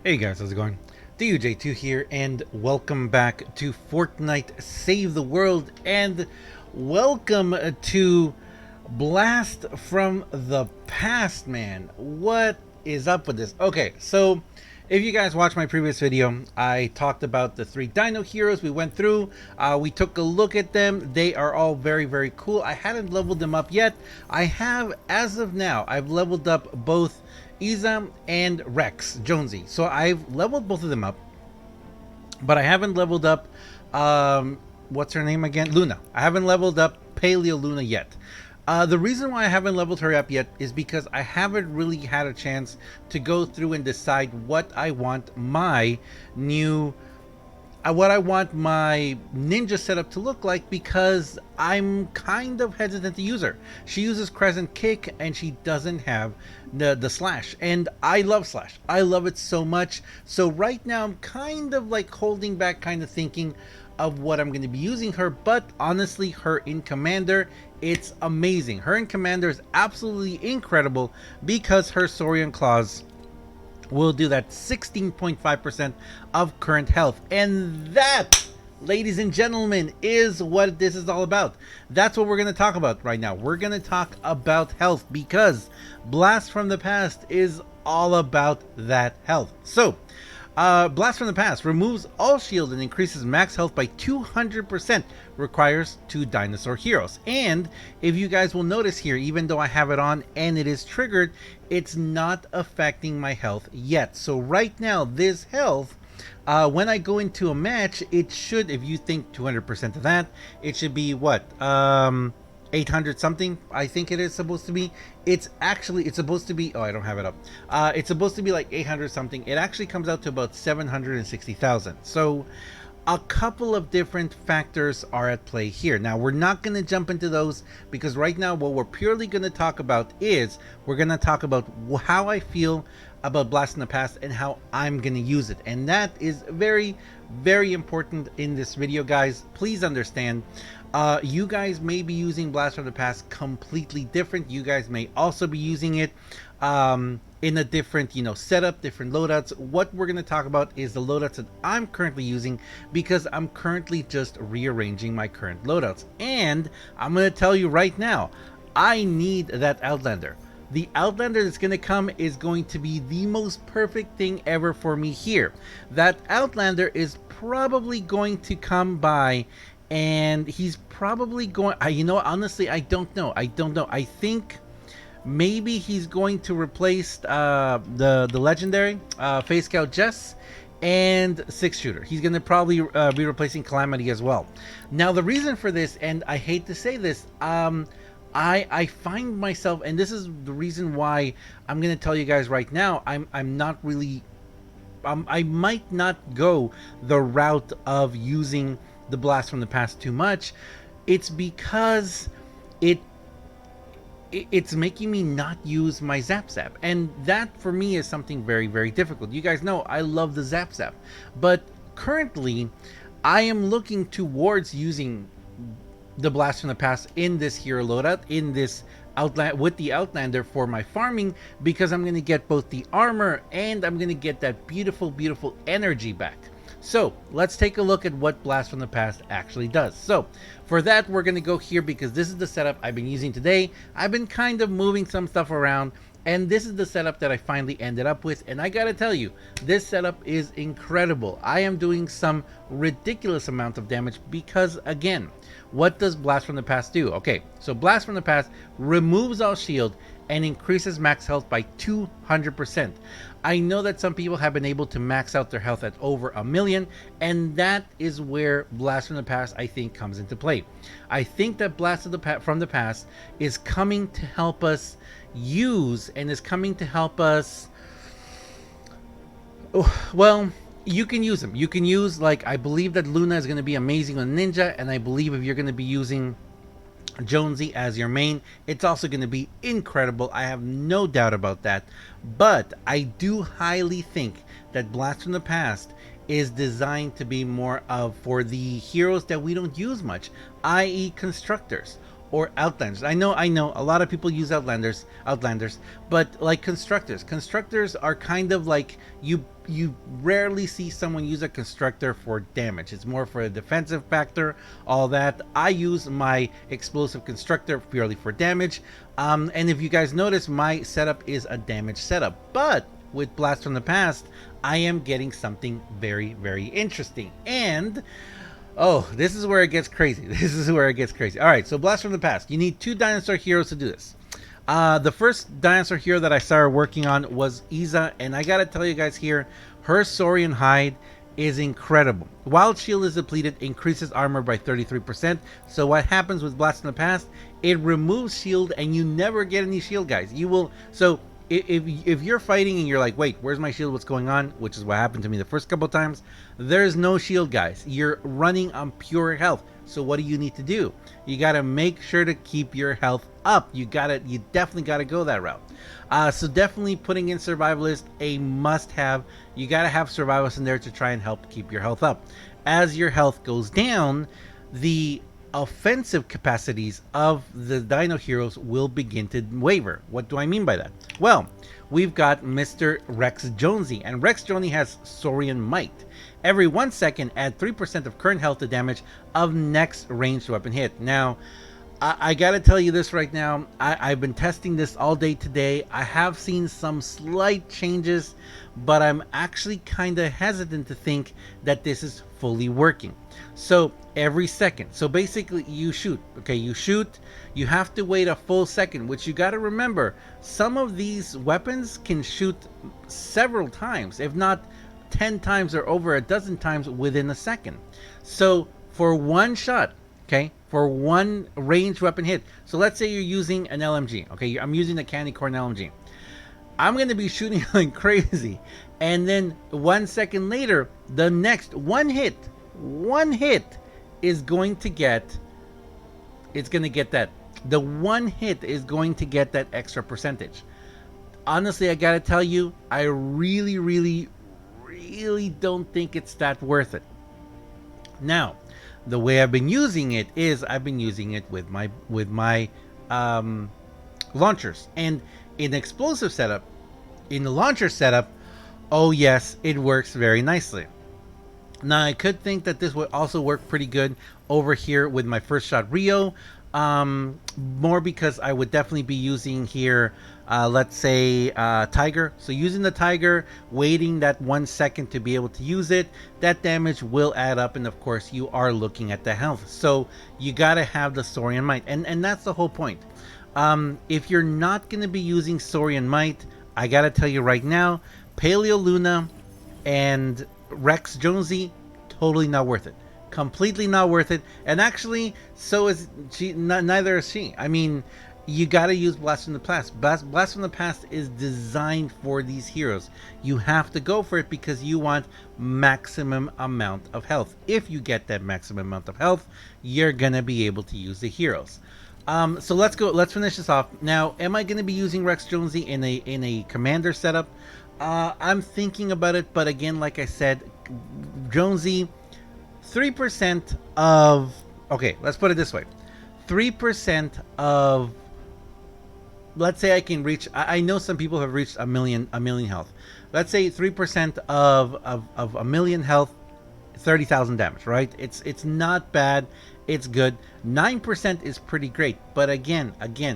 Hey guys, how's it going? DUJ2 here, and welcome back to Fortnite Save the World, and welcome to Blast from the Past, man. What is up with this? Okay, so if you guys watched my previous video, I talked about the 3 dino heroes we went through. We took a look at them. They are all very, very cool. I hadn't leveled them up yet. I have, as of now, I've leveled up both Iza and Rex Jonesy. So I've leveled both of them up, but I haven't leveled up what's her name again? Luna. I haven't leveled up Paleo Luna yet. The reason why I haven't leveled her up yet is because I haven't really had a chance to go through and decide what I want my new what I want my ninja setup to look like, because I'm kind of hesitant to use her. She uses Crescent Kick and she doesn't have the slash, and I love slash. I love it so much. So right now I'm kind of like holding back, kind of thinking of what I'm going to be using her. But honestly, her in Commander, it's amazing. Her in Commander is absolutely incredible because her Saurian Claws will do that 16.5% of current health. And that, ladies and gentlemen, is what this is all about. That's what we're going to talk about right now. We're going to talk about health, because Blast from the Past is all about that health. So Blast from the Past removes all shield and increases max health by 200%. Requires 2 dinosaur heroes. And if you guys will notice here, even though I have it on and it is triggered, it's not affecting my health yet. So right now, this health, when I go into a match, it should, if you think 200% of that, it should be what? 800 something, I think it is supposed to be. It's supposed to be, oh, I don't have it up. It's supposed to be like 800 something. It actually comes out to about 760,000. So a couple of different factors are at play here. Now, we're not going to jump into those, because right now what we're purely going to talk about is we're going to talk about how I feel about Blast in the Past and how I'm going to use it. And that is very, very important in this video, guys. Please understand. You guys may be using Blast from the Past completely different. You guys may also be using it in a different, setup, different loadouts. What we're going to talk about is the loadouts that I'm currently using, because I'm currently just rearranging my current loadouts. And I'm going to tell you right now, I need that Outlander. The Outlander that's going to come is going to be the most perfect thing ever for me here. That Outlander is probably going to come by, and he's probably going, honestly, I don't know. I think maybe he's going to replace the legendary Face Scout Jess and 6 shooter. He's going to probably be replacing Calamity as well. Now, the reason for this, and I hate to say this, I find myself, and this is the reason why I'm going to tell you guys right now, I'm not really, I might not go the route of using the Blast from the Past too much. It's because it's making me not use my Zap, and that for me is something very, very difficult. You guys know I love the Zap, but currently I am looking towards using the Blast from the Past in this hero loadout, in this with the Outlander for my farming, because I'm going to get both the armor and I'm going to get that beautiful, beautiful energy back. So let's take a look at what Blast from the Past actually does. So for that, we're going to go here, because this is the setup I've been using today. I've been kind of moving some stuff around, and this is the setup that I finally ended up with. And I got to tell you, this setup is incredible. I am doing some ridiculous amount of damage because, again, what does Blast from the Past do? Okay, so Blast from the Past removes all shield and increases max health by 200%. I know that some people have been able to max out their health at over 1,000,000, and that is where Blast from the Past, I think, comes into play. I think that Blast from the Past is coming to help us use, and is coming to help us, well, you can use them. You can use, like, I believe that Luna is going to be amazing on Ninja, and I believe if you're going to be using Jonesy as your main, it's also going to be incredible. I have no doubt about that. But I do highly think that Blast from the Past is designed to be more of for the heroes that we don't use much, i.e. constructors, or Outlanders. I know, a lot of people use Outlanders, but like constructors are kind of like you rarely see someone use a constructor for damage. It's more for a defensive factor, all that. I use my explosive constructor purely for damage. And if you guys notice, my setup is a damage setup, but with Blast from the Past, I am getting something very, very interesting. And oh, this is where it gets crazy. This is where it gets crazy. All right, so Blast from the Past. You need 2 dinosaur heroes to do this. The first dinosaur hero that I started working on was Iza, and I gotta tell you guys here, her Saurian hide is incredible. Wild Shield is depleted, increases armor by 33%. So what happens with Blast from the Past? It removes shield, and you never get any shield, guys. You will so. If you're fighting and you're like, wait, where's my shield? What's going on? Which is what happened to me the first couple of times. There's no shield, guys. You're running on pure health. So what do you need to do? You got to make sure to keep your health up. You definitely got to go that route. So definitely putting in Survivalist, a must-have. You got to have Survivalist in there to try and help keep your health up. As your health goes down, the offensive capacities of the dino heroes will begin to waver. What do I mean by that? Well, we've got Mr. Rex Jonesy, and Rex Jonesy has Saurian Might. Every 1 second, add 3% of current health to damage of next ranged weapon hit. Now, I gotta tell you this right now, I've been testing this all day today. I have seen some slight changes, but I'm actually kind of hesitant to think that this is fully working. So every second, so basically you shoot, okay, you have to wait a full second, which you got to remember, some of these weapons can shoot several times, if not 10 times or over a dozen times within a second. So for one shot, okay, for one ranged weapon hit, so let's say you're using an LMG, okay, I'm using the candy corn LMG, I'm going to be shooting like crazy, and then 1 second later, the next one hit is going to get, it's going to get that, the one hit is going to get that extra percentage. Honestly, I gotta tell you, I really don't think it's that worth it. Now, the way I've been using it is I've been using it with my launchers, and in explosive setup, in the launcher setup, oh yes, it works very nicely. Now, I could think that this would also work pretty good over here with my first shot Rio, more because I would definitely be using here, let's say, Tiger. So using the Tiger, waiting that 1 second to be able to use it, that damage will add up, and of course you are looking at the health. So you gotta have the Saurian Might, and that's the whole point. If you're not gonna be using Saurian Might, I gotta tell you right now, Paleo Luna and Rex Jonesy, totally not worth it. Completely not worth it. And actually, so is she. Neither is she. I mean, you gotta use Blast from the Past. Blast from the Past is designed for these heroes. You have to go for it because you want maximum amount of health. If you get that maximum amount of health, you're gonna be able to use the heroes. So let's go. Let's finish this off. Now, am I gonna be using Rex Jonesy in a commander setup? I'm thinking about it, but again, like I said, Jonesy, 3% of, okay, let's put it this way, 3% of, let's say I can reach, I know some people have reached a million health. Let's say 3% of a million health, 30,000 damage, right? It's not bad, it's good. 9% is pretty great, but again,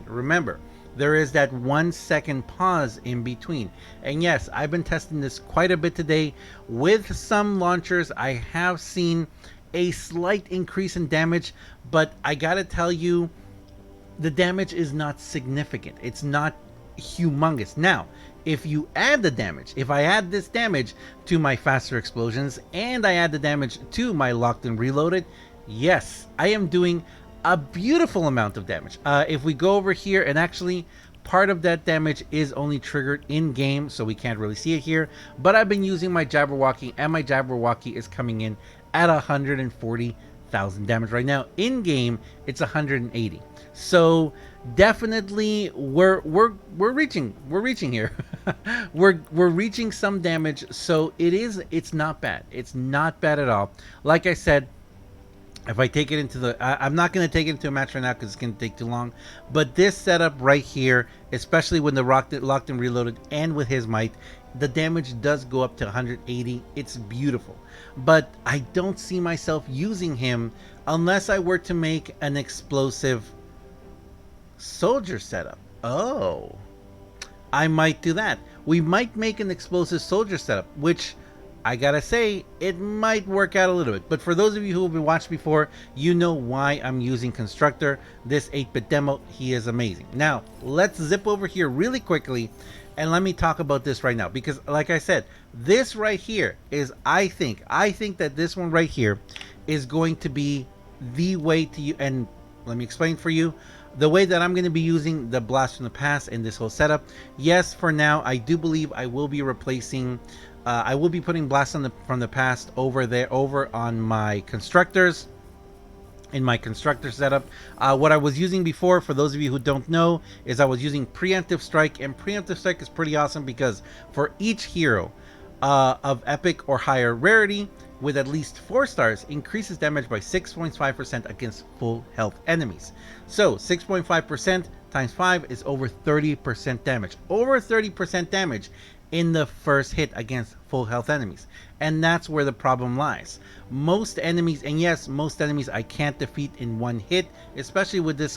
remember, there is that 1 second pause in between. And yes, I've been testing this quite a bit today. With some launchers, I have seen a slight increase in damage, but I gotta tell you, the damage is not significant. It's not humongous. Now, if you add the damage, if I add this damage to my faster explosions, and I add the damage to my locked and reloaded, yes, I am doing a beautiful amount of damage. If we go over here, and actually part of that damage is only triggered in game, so we can't really see it here, but I've been using my Jabberwocky, and my Jabberwocky is coming in at 140,000 damage right now. In game, it's 180. So definitely we're reaching here. we're reaching some damage, so it's not bad. It's not bad at all. Like I said, If I take it into the, I'm not going to take it into a match right now because it's going to take too long. But this setup right here, especially when the locked and reloaded and with his might, the damage does go up to 180. It's beautiful. But I don't see myself using him unless I were to make an explosive soldier setup. Oh, I might do that. We might make an explosive soldier setup, which I gotta say, it might work out a little bit. But for those of you who have been watched before, you know why I'm using Constructor. This 8-bit demo, he is amazing. Now, let's zip over here really quickly and let me talk about this right now. Because like I said, this right here is, I think that this one right here is going to be the way to use, and let me explain for you. The way that I'm going to be using the Blast from the Past in this whole setup. Yes, for now, I do believe I will be replacing, I will be putting Blast from the Past over on my Constructors, in my Constructor setup. What I was using before, for those of you who don't know, is I was using Preemptive Strike, and Preemptive Strike is pretty awesome because for each hero of epic or higher rarity with at least 4 stars, increases damage by 6.5% against full health enemies. So 6.5% times 5 is over 30% damage. Over 30% damage in the first hit against full health enemies. And that's where the problem lies. Most enemies, and yes, most enemies I can't defeat in one hit, especially with this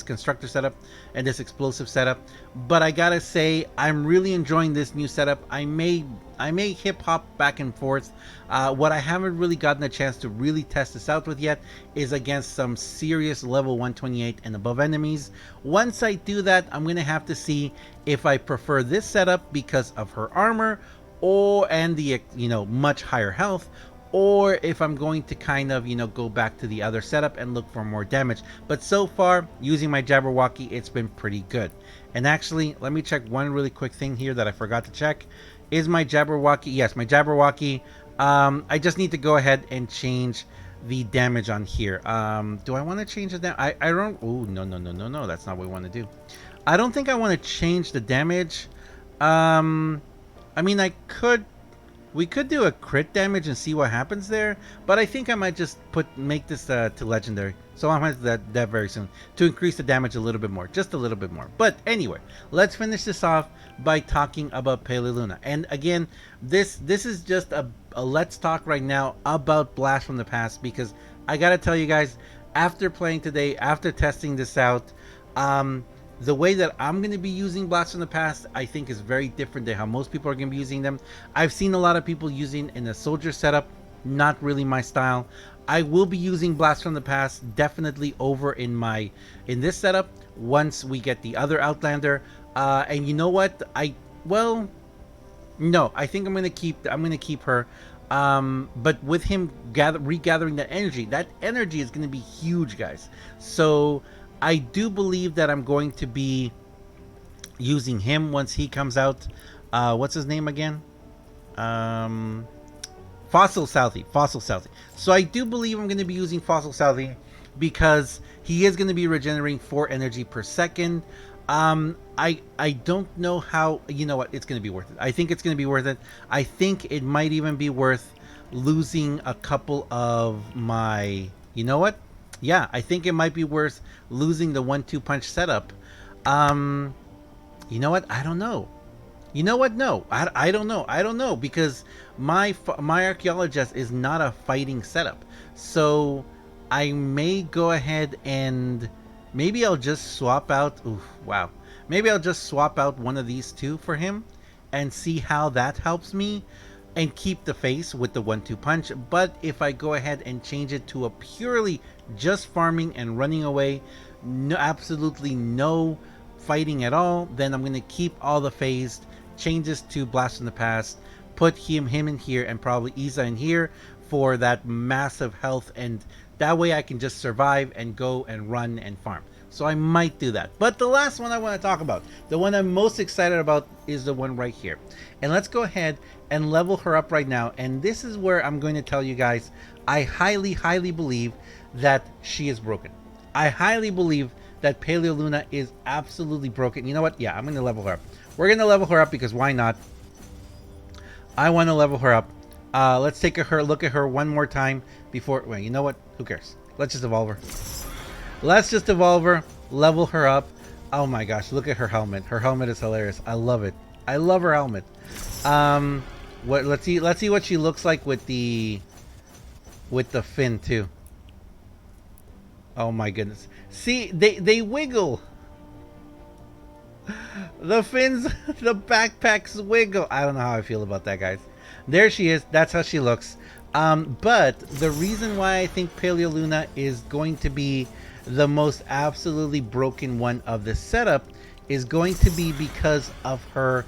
Constructor setup and this explosive setup. But I gotta say, I'm really enjoying this new setup. I may hip hop back and forth. What I haven't really gotten a chance to really test this out with yet is against some serious level 128 and above enemies. Once I do that, I'm gonna have to see if I prefer this setup because of her armor, and the much higher health, or if I'm going to kind of go back to the other setup and look for more damage. But so far, using my Jabberwocky, it's been pretty good. And actually, let me check one really quick thing here that I forgot to check. Is my Jabberwocky, yes, my Jabberwocky, I just need to go ahead and change the damage on here. Do I want to change it now? I don't, oh, no, that's not what we want to do. I don't think I want to change the damage. I mean, we could do a crit damage and see what happens there, but I think I might just make this to legendary. So I'm going to do that very soon to increase the damage a little bit more, just a little bit more. But anyway, let's finish this off by talking about Paleo Luna. And again, this is just a let's talk right now about Blast from the Past, because I gotta tell you guys, after playing today, after testing this out, the way that I'm going to be using Blast from the Past, I think, is very different than how most people are going to be using them. I've seen a lot of people using in a soldier setup, not really my style. I will be using Blast from the Past definitely over in this setup once we get the other Outlander. And you know what? No, I think I'm going to keep her. But with him regathering that energy is going to be huge, guys. So I do believe that I'm going to be using him once he comes out. What's his name again? Fossil Southie. So I do believe I'm going to be using Fossil Southie because he is going to be regenerating 4 energy per second. I don't know how, you know what, it's going to be worth it. I think it's going to be worth it. I think it might even be worth losing a couple of my, you know what? Yeah, I think it might be worth losing the 1-2 punch setup. You know what? I don't know. You know what? No, I don't know. I don't know because my Archaeologist is not a fighting setup. So I may go ahead and maybe I'll just swap out. Oof, wow. Maybe I'll just swap out one of these two for him and see how that helps me. And keep the face with the 1-2 punch. But if I go ahead and change it to a purely just farming and running away, no, absolutely no fighting at all, then I'm going to keep all the phased changes to Blast from the Past, put him in here, and probably Isa in here for that massive health, and that way I can just survive and go and run and farm. So I might do that. But the last one I want to talk about, the one I'm most excited about, is the one right here. And let's go ahead and level her up right now. And this is where I'm going to tell you guys, I highly, highly believe that she is broken. I highly believe that Paleo Luna is absolutely broken. You know what? Yeah, I'm going to level her up. We're going to level her up because why not? I want to level her up. Let's take a look at her one more time before. Wait, you know what? Who cares? Let's just evolve her. Let's just evolve her, level her up. Oh my gosh, look at her helmet. Her helmet is hilarious. I love it. I love her helmet. What? Let's see what she looks like with the fin too. Oh my goodness. See, they wiggle. The fins, the backpacks wiggle. I don't know how I feel about that, guys. There she is. That's how she looks. But the reason why I think Paleo Luna is going to be the most absolutely broken one of this setup is going to be because of her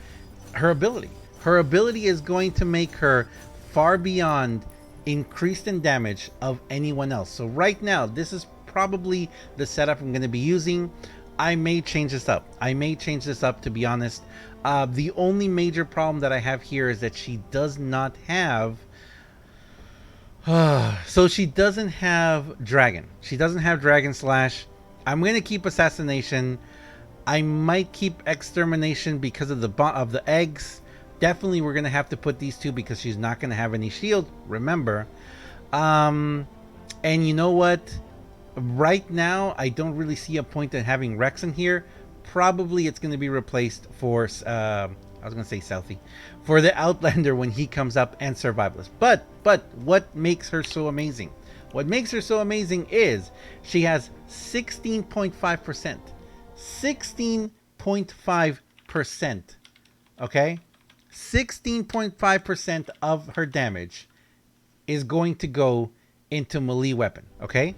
ability. Her ability is going to make her far beyond increased in damage of anyone else. So right now, this is probably the setup I'm going to be using. I may change this up. To be honest. The only major problem that I have here is that she does not have so she doesn't have dragon. She doesn't have dragon slash. I'm going to keep assassination. I might keep extermination because of the eggs. Definitely we're going to have to put these two because she's not going to have any shield, remember. And you know what? Right now, I don't really see a point in having Rex in here. Probably it's going to be replaced for, I was going to say Southie, for the Outlander when he comes up, and Survivalist. But what makes her so amazing? What makes her so amazing is she has 16.5%. 16.5%. Okay? 16.5% of her damage is going to go into melee weapon. Okay?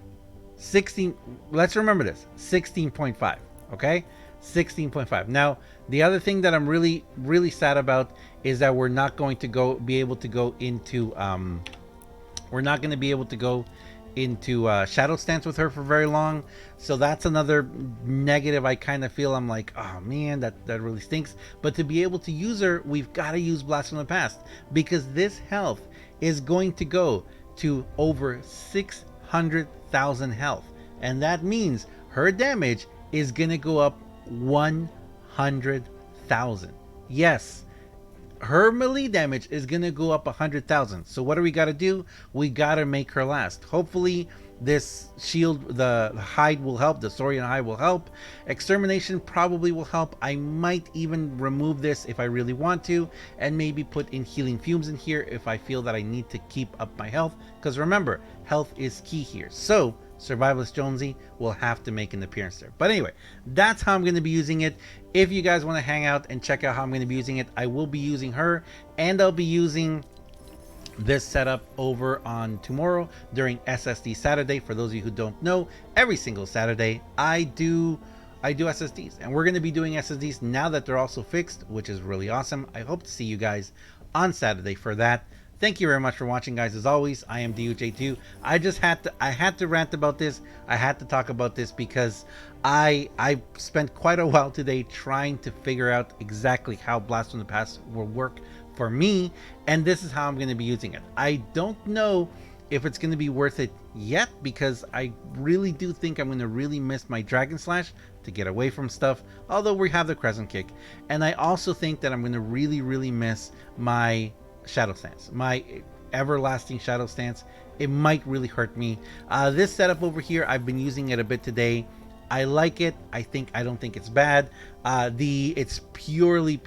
16, let's remember this, 16.5, okay? 16.5. Now, the other thing that I'm really sad about is that we're not going to be able to go into shadow stance with her for very long. So that's another negative. I kind of feel, I'm like, oh man, that really stinks. But to be able to use her, we've got to use Blast from the Past, because this health is going to go to over 600,000 health, and that means her damage is gonna go up 100,000. Yes, her melee damage is gonna go up 100,000. So what do we gotta do? We gotta make her last. Hopefully this shield, the hide will help. The Saurian hide will help. Extermination probably will help. I might even remove this if I really want to, and maybe put in healing fumes in here if I feel that I need to keep up my health, because remember, health is key here. So Survivalist Jonesy will have to make an appearance there. But anyway, that's how I'm going to be using it. If you guys want to hang out and check out how I'm going to be using it, I will be using her, and I'll be using this setup over on tomorrow during SSD Saturday. For those of you who don't know, every single Saturday I do SSDs, and we're going to be doing SSDs now that they're also fixed, which is really awesome. I hope to see you guys on Saturday for that. Thank you very much for watching, guys. As always, I am DUJ2. I had to rant about this. I had to talk about this because I spent quite a while today trying to figure out exactly how Blast from the Past will work for me, and this is how I'm going to be using it. I don't know if it's going to be worth it yet, because I really do think I'm going to really miss my Dragon Slash to get away from stuff, although we have the Crescent Kick. And I also think that I'm going to really miss my Shadow Stance, my everlasting Shadow Stance. It might really hurt me. This setup over here, I've been using it a bit today. I like it. I don't think it's bad. It's purely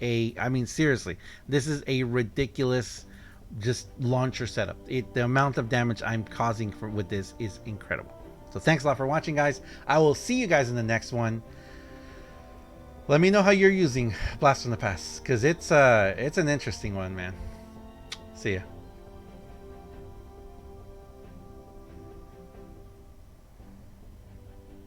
a, I mean, seriously, this is a ridiculous just launcher setup. The amount of damage I'm causing with this is incredible. So thanks a lot for watching, guys. I will see you guys in the next one. Let me know how you're using Blast from the Past, because it's an interesting one, man. See ya.